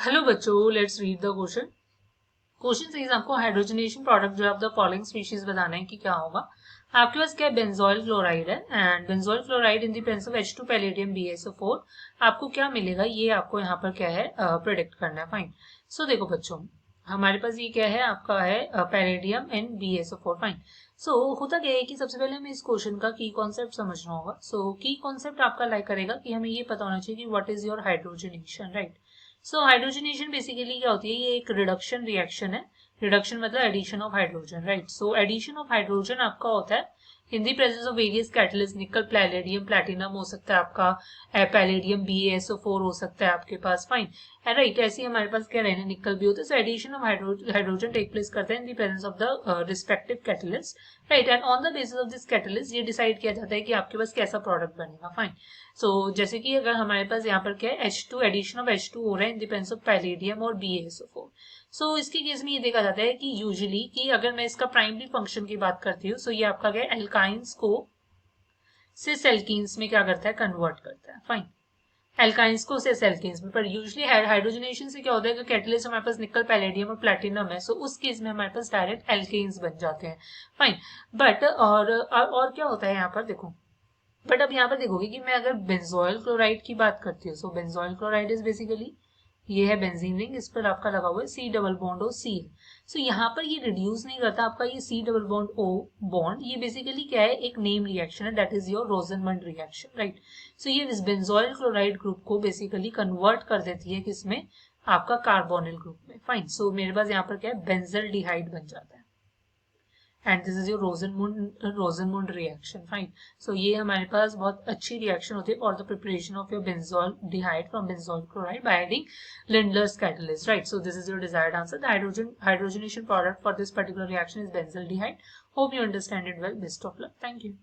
Hello बच्चों, let's read the question. Question से आपको हाइड्रोजनेशन प्रोडक्ट जो है द फॉलोइंग स्पीशीज बताना है कि क्या होगा। आपके पास क्या बेंजोइल क्लोराइड है and benzoyl chloride in the presence of H2 palladium BaSO4 आपको क्या मिलेगा, ये आपको यहाँ पर क्या है प्रिडिक्ट करना है। फाइन। सो देखो बच्चों, हमारे पास ये क्या है, आपका है पैलेडियम एंड BaSO4। फाइन। सो होता क्या है कि सबसे पहले हमें इस क्वेश्चन का की कॉन्सेप्ट समझना होगा। सो की कॉन्सेप्ट आपका लाइक करेगा कि हमें ये पता होना चाहिए कि what is your hydrogenation, right. So hydrogenation basically क्या होती है, ये एक रिडक्शन रिएक्शन है। रिडक्शन मतलब addition of hydrogen, right. So addition of hydrogen आपका होता है in the presence of various catalyst, nickel, palladium, platinum हो सकता है आपका, पैलेडियम BaSO4 हो सकता है आपके पास। फाइन। राइट, ऐसे ही हमारे पास क्या रहना, निकल भी होता है। So addition of hydrogen take place करते हैं in the presence of the respective catalyst, right. And on the basis of this catalyst ये डिसाइड किया जाता है कि आपके पास कैसा प्रोडक्ट बनेगा। फाइन। सो जैसे कि अगर हमारे पास यहाँ पर क्या है, H2, एडिशन ऑफ H2 हो रहा है in the presence of palladium और BaSO4। सो इसके केस में ये देखा जाता है कि यूजुअली कि अगर मैं इसका प्राइमरी फंक्शन की बात करती हूँ, सो ये आपका क्या है, एल्काइंस को सिस एल्कीन्स में क्या करता है, कन्वर्ट करता है। फाइन। एल्काइंस को सिस एल्कीन्स में, पर यूजुअली हाइड्रोजनेशन से क्या होता है कि कैटलिस्ट हमारे पास निकल, पैलेडियम और प्लैटिनम है, सो उस केस में हमारे पास डायरेक्ट एल्केन्स बन जाते हैं। फाइन। बट और क्या होता है यहाँ पर देखो, बट अब यहाँ पर देखोगे कि मैं अगर बेंजोइल क्लोराइड की बात करती हूँ, सो बेंजोइल क्लोराइड इज बेसिकली, ये है बेंजीन रिंग, इस पर आपका लगा हुआ है C double bond O C। So यहाँ पर ये रिड्यूस नहीं करता आपका ये C double bond O bond, ये बेसिकली क्या है, एक नेम रिएक्शन है, that is your Rosenmund reaction, right. So ये इस बेंजोइल क्लोराइड ग्रुप को बेसिकली कन्वर्ट कर देती है किसमें, आपका कार्बोनिल ग्रुप में। फाइन। सो मेरे पास यहाँ पर क्या है, बेंजल्डिहाइड बन जाता है and this is your Rosenmund reaction. Fine. So ये हमारे पास बहुत अच्छी रिएक्शन होती है for the preparation of your benzaldehyde from benzoyl chloride by adding Lindlar's catalyst, right. So this is your desired answer. The hydrogenation product for this particular reaction is benzaldehyde. Hope you understand it well. Best of luck. Thank you.